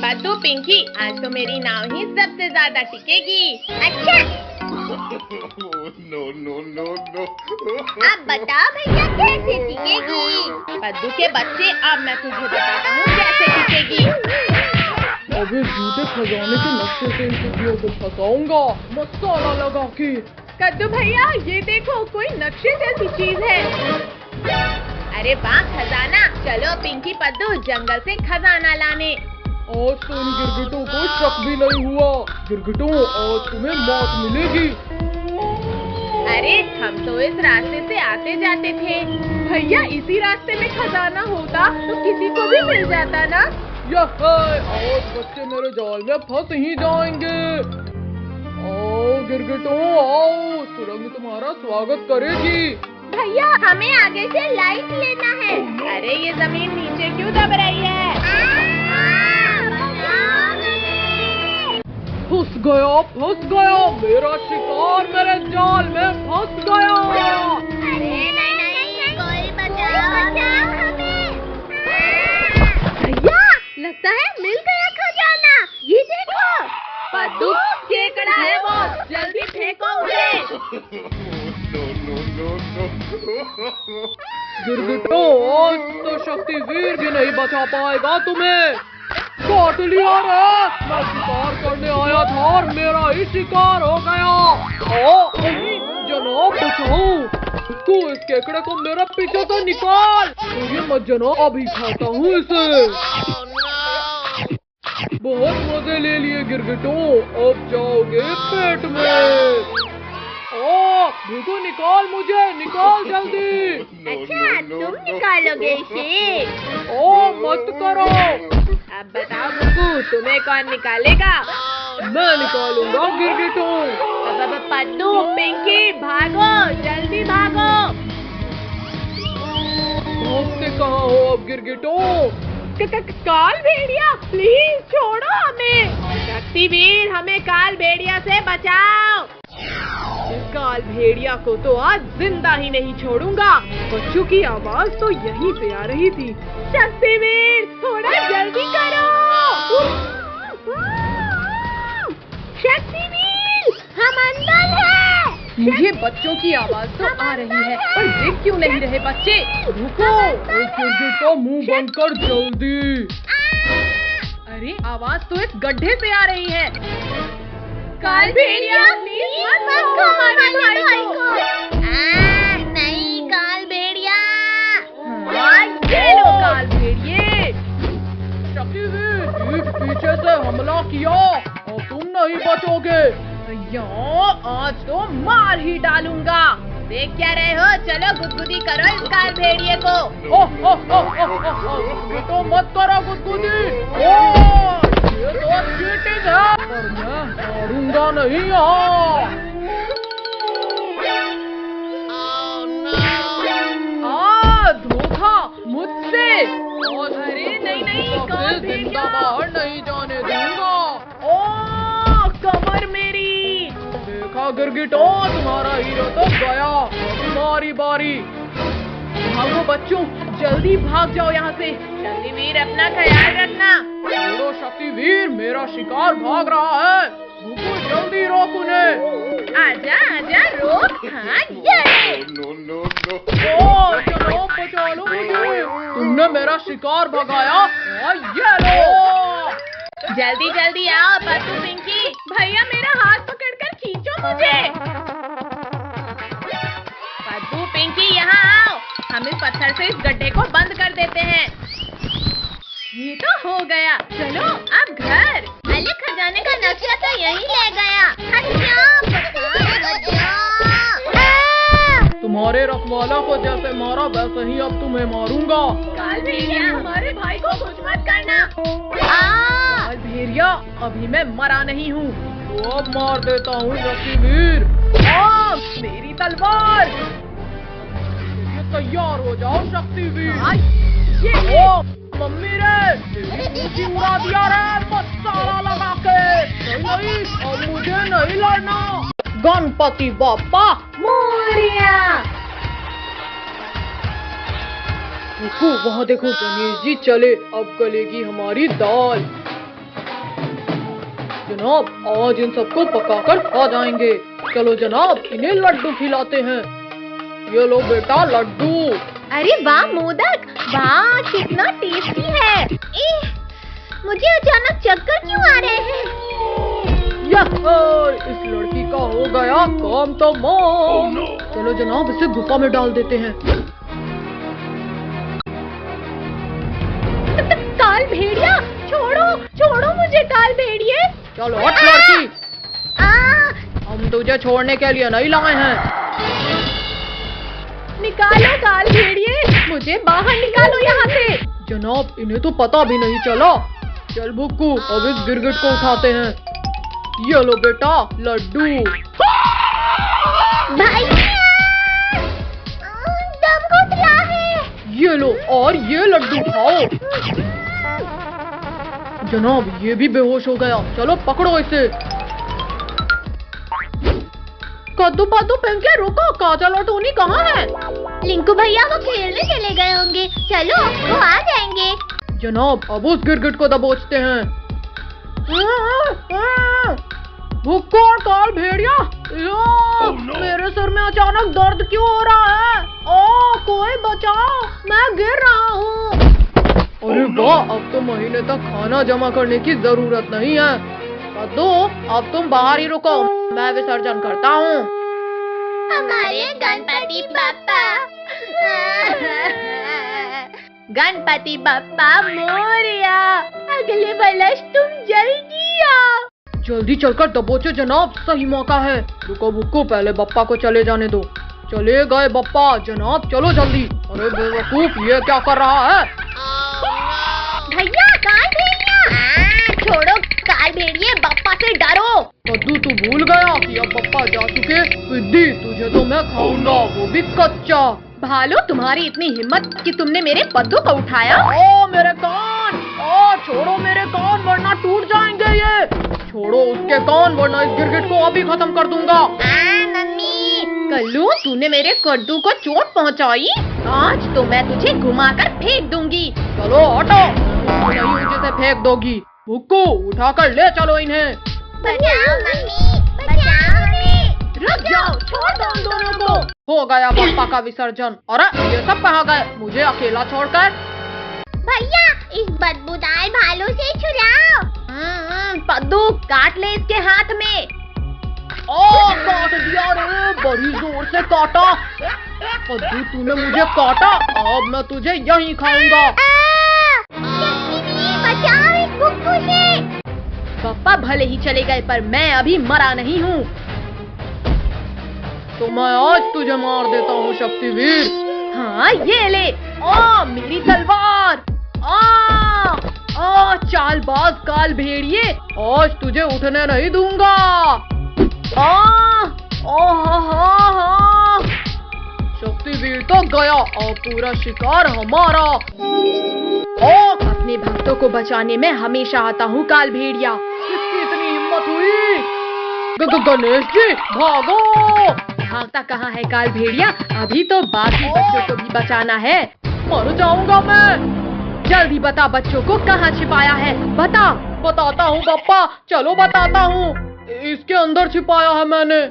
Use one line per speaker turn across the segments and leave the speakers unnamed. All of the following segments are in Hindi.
पद्दू पिंकी, आज तो मेरी नाव ही सबसे ज्यादा टिकेगी।
अच्छा।
No no no no.
अब बताओ भैया कैसे टिकेगी?
पद्दू के बच्चे, अब मैं तुझे बताता हूँ कैसे टिकेगी।
अबे झूठे खजाने के नक्शे से इन कुटियों को फंसाऊंगा मसाला लगा के।
कद्दू भैया, ये देखो कोई नक्शे जैसी चीज है। अरे वाह, खजाना। चलो पिंकी पद्दू जंगल से खजाना लाने।
आज तो इन गिरगिटों को शक भी नहीं हुआ। गिरगिटों, आज तुम्हें मौत मिलेगी।
अरे हम तो इस रास्ते से आते जाते थे। भैया, इसी रास्ते में खजाना होता तो किसी को भी मिल जाता ना।
यह आज बच्चे मेरे जाल में फंस ही जाएंगे। आओ गिरगिटों, आओ, सुरंग तुम्हारा स्वागत करेगी।
भैया, हमें आगे से लाइट लेना है।
अरे ये जमीन नीचे क्यों दब रही है?
फंस गया, मेरा शिकार मेरे जाल में फंस गया।
अरे नहीं, कोई बचाओ हमें।
भैया,
लगता है मिल गया खजाना। ये देखो।
पद्दू, केकड़ा है वो, जल्दी फेंको उसे।
No no no no.
गिरगिटों, आज तो शक्तिवीर भी नहीं बचा पाएगा तुम्हें। काट लिया रे, मैं शिकार करने आया था और मेरा ही शिकार हो गया। जनाब बचाओ, तू इस केकड़े को मेरे पीछे से निकाल। ये मत जनाब, अभी खाता हूँ इसे। बहुत मजे ले लिए गिरगिटों, अब जाओगे पेट में। देखो, निकाल मुझे, निकाल जल्दी।
अच्छा, तुम निकालोगे इसे?
मत करो।
अब बताओ गुग्गू, तुम्हें कौन निकालेगा?
मैं निकालूंगा गिरगिटों।
अब पद्दू पिंकी, भागो, जल्दी भागो।
भागते कहाँ हो अब गिरगिटों?
काल भेड़िया, प्लीज छोड़ो हमें। शक्तिवीर, हमें काल भेड़िया से बचाओ। इस काल भेड़िया को तो आज जिंदा ही नहीं छोड़ूंगा। बच्चों की आवाज तो यहीं से आ रही थी। शक्तिवीर, थोड़ा जल्दी करो।
शक्तिवीर, हम अंदर हैं।
मुझे बच्चों की आवाज तो आ रही है, पर देख क्यों नहीं रहे बच्चे?
रुको, गिरगिट का मुंह बंद कर जल्दी।
अरे आवाज तो एक गड्ढे से आ रही है। काल भेड़िया, प्लीज मत खो हमारे भाई को।
नहीं काल भेड़िया।
ये लो काल भेड़िए।
शक्तिवीर, पीछे से हमला किया और तुम नहीं बचोगे।
आज तो मार ही डालूंगा। देख क्या रहे हो? चलो गुदगुदी करो इस काल भेड़िए को।
तो मत करो गुदगुदी। ये तो चीटिंग है, पर मैं मारूंगा नहीं यहाँ।
धोखा मुझसे। अरे नहीं, काल
जिंदा बाहर नहीं जाने दूंगा।
कमर मेरी।
देखा गिरगिटों, तुम्हारा हीरो तो गया, तुम्हारी बारी।
भागो बच्चों, जल्दी भाग जाओ यहाँ से। शक्तिवीर, अपना ख्याल रखना।
छोड़ो शक्तिवीर, मेरा शिकार भाग रहा है। रुको, जल्दी रोक उन्हें।
आजा रोक। हाँ, ये
नो नो नो।
चलो बचा लो मुझे। तुमने मेरा शिकार भगाया और ये लो।
जल्दी आओ पद्दू पिंकी। भैया, मेरा हाथ पकड़कर खींचो मुझे। पद्दू पिंकी, यहाँ आओ। हम इस पत्थर से इस गड्ढे को बंद कर देते हैं। ये तो हो गया। चलो अब घर।
अरे खजाने का नक्शा तो यहीं ले गया।
तुम्हारे रखवाला को जैसे मारा वैसे ही अब तुम्हें मारूंगा।
काल भेड़िया, हमारे भाई को कुछ मत करना। काल भेड़िया, अभी मैं मरा नहीं हूँ।
तो अब मार देता हूँ शक्तिवीर।
मेरी तलवार।
तैयार हो जाओ शक्तिवीर।
मम्मी रे,
तेरी उड़ा दिया रे, मसाला लगा के। नहीं, अब मुझे नहीं लड़ना। गणपति बाप्पा
मोरिया।
देखो, वहाँ देखो, गणेश जी चले। अब गलेगी हमारी दाल। जनाब, आज इन सबको पकाकर खा जाएंगे। चलो जनाब, इन्हें लड्डू खिलाते हैं। ये लो बेटा लड्डू।
अरे वाह मोदक, वाह कितना टेस्टी है। मुझे अचानक चक्कर क्यों आ रहे हैं?
इस लड़की का हो गया काम तमाम। चलो जनाब, इसे गुफा में डाल देते हैं।
काल भेड़िया, छोड़ो छोड़ो मुझे काल भेड़िए।
चलो हट लड़की, हम तुझे छोड़ने के लिए नहीं लाए हैं।
निकालो काल भेड़िए, मुझे बाहर निकालो यहाँ से।
जनाब, इन्हें तो पता भी नहीं चला। चल भुक्कू, अब इस गिरगिट को उठाते हैं। ये लो बेटा लड्डू।
भैया, दम घुटला है।
ये लो, और ये लड्डू खाओ। जनाब, ये भी बेहोश हो गया। चलो पकड़ो इसे। कद्दू पद्दू पिंकी, रुको, काजल और टोनी कहाँ है?
लिंकू भैया वो खेलने चले गए होंगे, चलो वो आ जाएंगे।
जनाब, अब उस गिरगिट को दबोचते हैं। भुक्कू और काल भेड़िया, मेरे सर में अचानक दर्द क्यों हो रहा है? कोई बचाओ, मैं गिर रहा हूँ। अरे वाह, अब तो महीने तक खाना जमा करने की जरूरत नहीं है। कद्दू, अब तुम बाहर ही रुको, मैं विसर्जन करता हूँ।
हमारे गणपति बाप्पा, गणपति बाप्पा मोरया, अगले वर्ष तुम जल्दी आओ।
जल्दी चलकर दबोचो जनाब, सही मौका है। रुको भुक्कू, पहले बप्पा को चले जाने दो। चले गए बप्पा। जनाब चलो जल्दी। अरे बेवकूफ, ये क्या कर रहा है?
भैया काल भेड़िया, छोड़ो काल भेड़िए, बप्पा से डरो।
कद्दू, तू भूल गया कि अब बप्पा जा चुके? विद्दी, तुझे तो मैं खाऊंगा, वो भी कच्चा।
भालू, तुम्हारी इतनी हिम्मत कि तुमने मेरे पद्दू को उठाया?
ओ मेरे कान, छोड़ो मेरे कान, वरना टूट जाएंगे ये। छोड़ो उसके कान, वरना इस गिरगिट को अभी खत्म कर दूंगा।
मम्मी,
कल्लू, तूने मेरे कद्दू को चोट पहुंचाई। आज तो मैं तुझे घुमाकर फेंक दूंगी।
चलो हटो, नहीं मुझे से फेंक दोगी। भुक्कू, उठाकर ले चलो इन्हें।
बचाओ मम्मी, बचाओ हमें।
रुक जाओ, छोड़ दो उन दोनों को।
हो गया बप्पा का विसर्जन। अरे ये सब कहाँ गए, मुझे अकेला छोड़कर?
भैया, इस बदबूदार भालू से छुड़ाओ।
पद्दू, काट ले इसके हाथ में।
काट दिया रे, बड़ी जोर से काटा। पद्दू, तूने मुझे काटा, अब मैं तुझे यहीं खाऊंगा।
बचाओ इस भुक्कू से।
पप्पा भले ही चले गए, पर मैं अभी मरा नहीं हूँ।
तो मैं आज तुझे मार देता हूँ शक्तिवीर।
हाँ, ये ले। मेरी तलवार। चालबाज काल भेड़िए,
आज तुझे उठने नहीं दूंगा। शक्तिवीर तो गया, और पूरा शिकार हमारा।
अपने भक्तों को बचाने में हमेशा आता हूँ काल भेड़िया।
किसकी इतनी हिम्मत हुई? गणेश जी भागो।
भागता कहाँ है काल भेड़िया, अभी तो बाकी बच्चों को भी बचाना है।
मर जाऊंगा मैं।
जल्दी बता, बच्चों को कहाँ छिपाया है, बता।
बताता हूँ बप्पा, चलो बताता हूँ। इसके अंदर छिपाया है मैंने।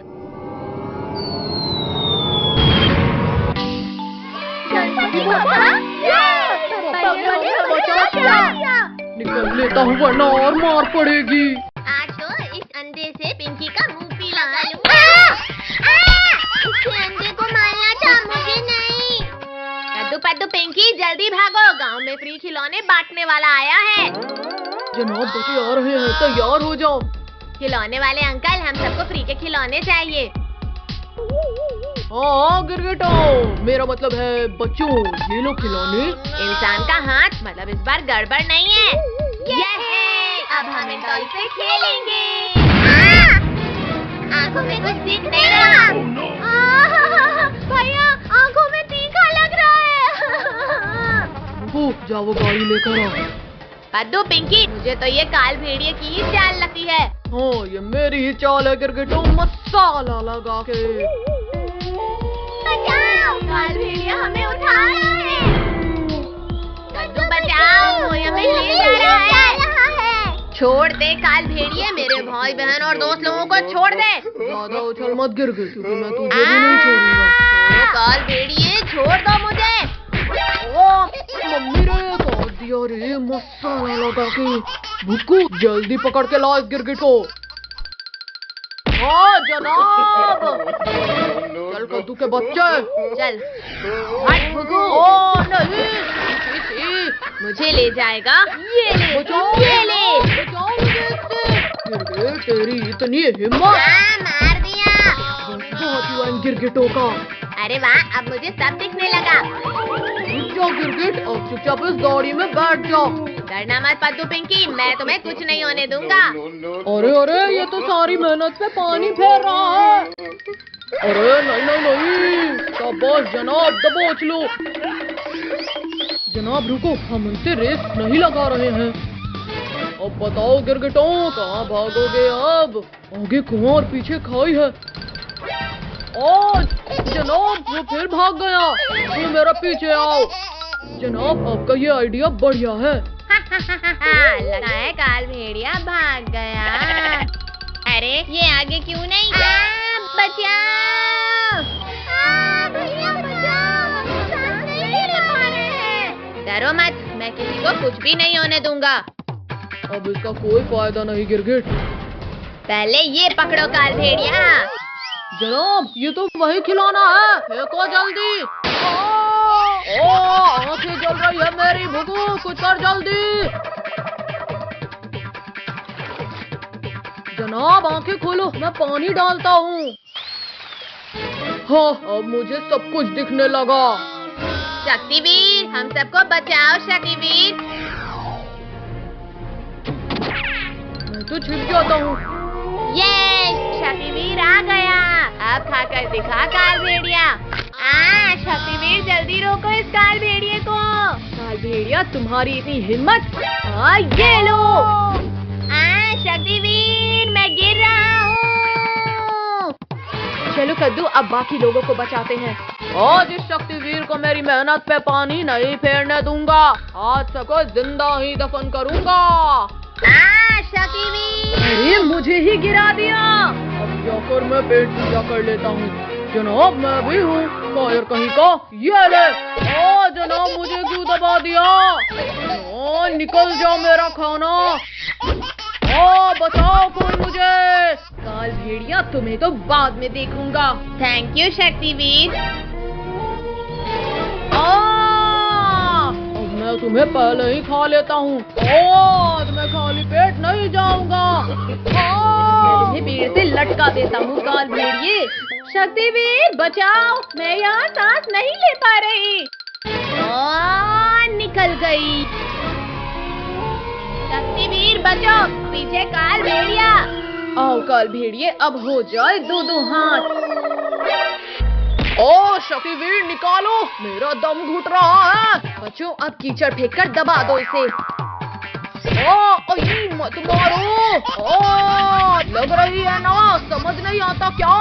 निकल लेता हूँ, वरना और मार पड़ेगी।
आज तो इस अंडे से पिंकी का मुंह पीला कर लूंगा। इस अंडे को मारना था, मुझे नहीं।
कद्दू पद्दू पिंकी, जल्दी भागो, गांव में फ्री खिलौने बांटने वाला आया है।
जनाब, बच्चे आ रहे हैं, तैयार हो जाओ।
खिलौने वाले अंकल, हम सबको फ्री के खिलौने चाहिए।
हाँ गिरगिटो, मेरा मतलब है बच्चों, ये लो खिलौने।
इंसान का हाथ, मतलब इस बार गड़बड़ नहीं है। ये है, अब हम इन टॉय से खेलेंगे।
आँखों में कुछ दिख नहीं रहा। भैया, आँखों में तीखा लग रहा है।
जाओ वो गाड़ी लेकर आओ।
पद्दू पिंकी, मुझे तो ये काल भेड़िए की ही चाल लगती है।
हाँ, ये मेरी ही चाल है गिरगिटो, मसाला लगा के।
बचाओ, काल भेड़िया हमें उठा रहा है।
कद्दू बचाओ, वो हमें ले जा रहा है।
छोड़ दे काल भेड़िए, मेरे भाई बहन और दोस्त लोगों को छोड़ दे।
ज्यादा उछल मत गिरगिट, क्योंकि मैं तुझे भी नहीं छोड़ूंगा।
काल भेड़िए छोड़ दो मुझे।
ओ मम्मी रे, काट दिया रे मसाला लगा के। भुक्कू जल्दी पकड़ के लाओ इस गिरगिट को। हाँ जनाब, चल कद्दू के बच्चे
चल हट भुगू।
ओ नहीं,
मुझे ले जाएगा, ये ले
बचाओ,
ये ले।
बचाओ मुझे इससे। गिरगिट तेरी इतनी हिम्मत,
मार दिया।
बहुत हुआ इन गिरगिटों का।
अरे वाह, अब मुझे सब दिखने लगा।
रुक जाओ गिरगिट, अब चुपचाप इस गाड़ी में बैठ जाओ।
डरना मत पद्दू पिंकी, मैं तुम्हें कुछ नहीं होने दूंगा।
अरे अरे, ये तो सारी मेहनत पे पानी फेर रहा है। अरे नहीं नहीं नहीं, शाबाश जनाब, दबोच लो। जनाब रुको, हम उनसे रेस नहीं लगा रहे हैं। अब बताओ गिरगिटों, कहाँ भागोगे अब? आगे कुआं और पीछे खाई है। ओ जनाब, वो फिर भाग गया। तुम मेरा पीछे आओ। जनाब आपका ये आइडिया बढ़िया है।
लगा है काल भेड़िया भाग गया। अरे ये आगे क्यों नहीं? बचाओ, भैया बचाओ, हम सांस नहीं ले पा रहे हैं। डरो मत, मैं किसी को कुछ भी नहीं होने दूंगा।
अब इसका कोई फायदा नहीं गिरगिट।
पहले ये पकड़ो काल भेड़िया।
जनाब ये तो वही खिलौना है, फेंको जल्दी। ओ आंखें जल रही है मेरी, भुगू कुछ कर जल्दी। जनाब आंखें खोलो, मैं पानी डालता हूँ। हाँ अब मुझे सब कुछ दिखने लगा।
शक्तिवीर, हम सबको बचाओ शक्तिवीर।
मैं तो छिप जाता हूँ।
ये शक्तिवीर आ गया। अब खाकर दिखा काल भेड़िया। शक्तिवीर जल्दी रोको इस काल भेड़िए को।
काल भेड़िया, तुम्हारी इतनी हिम्मत? ये लो।
शक्तिवीर मैं गिर रहा हूँ।
चलो कद्दू, अब बाकी लोगों को बचाते हैं।
आज इस शक्तिवीर को मेरी मेहनत पे पानी नहीं फेरने दूंगा। आज सबको जिंदा ही दफन करूंगा।
शक्तिवीर,
अरे मुझे ही गिरा दिया।
अब जाकर मैं पेट पूजा कर लेता हूँ। जनाब मैं भी हूँ कायर कहीं का। ये ले। ओ जनाब मुझे क्यों दबा दिया? ओ निकल जाओ मेरा खाना। ओ बचाओ कोई मुझे।
काल भेड़िया, तुम्हें तो बाद में देखूंगा।
Thank you Shaktiveer.
अब मैं तुम्हें पहले ही खा लेता हूँ। आज मैं खाली पेट नहीं जाऊंगा।
तुम्हें पेड़ से लटका देता हूँ काल भेड़िए। शक्तिवीर बचाओ, मैं यहाँ सांस नहीं ले पा रही।
निकल गई। शक्तिवीर बचाओ, पीछे काल भेड़िया।
आओ काल भेड़िए, अब हो जाए दो दो हाथ।
ओ शक्तिवीर निकालो, मेरा दम घुट रहा है।
बच्चों अब कीचड़ फेंक कर दबा दो इसे।
मत मारो। लग रही है ना, समझ नहीं आता क्या?